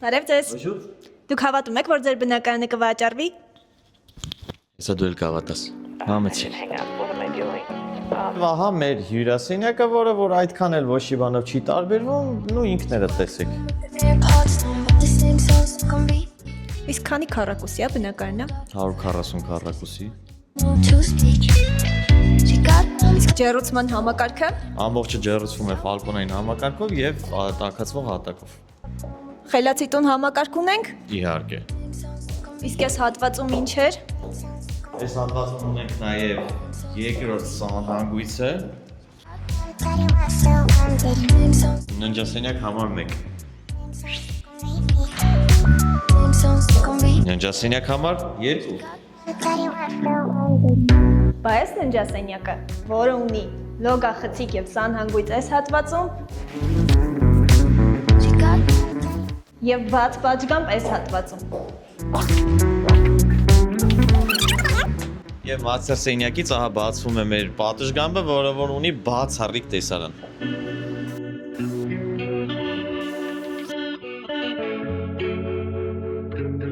Բարև ձեզ։ Bonjour. Դուք հավատում եք, որ ձեր բնակարանը կվաճառվի։ Հեսա դու էլ կավատաս։ Համեցի։ Hang up. What am I doing? Ահա մեր հյուրասենյակը, որը այդքան էլ ոչ մի բանով չի տարբերվում, նու ինքներդ տեսեք։ Իսկ քանի քառակուսի է բնակարանը։ 140 քառակուսի։ Իսկ ջեռուցման համակարգը։ Ամբողջը ջեռուցվում է ֆալկոնային համակարգով եւ տաքացվող հատակով։ Խելացի տուն համակարգ ունենք։ Իհարկե։ Իսկ այս հատվածում ինչ էր։ Այս հատվածում ունենք նաեւ երկրորդ սանհանգույցը։ Ննջասենյակ համար 1։ Ննջասենյակ համար 2։ Բայց ննջասենյակը, որը ունի լոգա խցիկ եւ սանհանգույց այս հատվածում եւ բաց պատշգամբ այս հատվածում։ Եվ մացասենյակից ահա բացվում է մեր պատշգամբը, որը որ ունի բացառիկ տեսարան։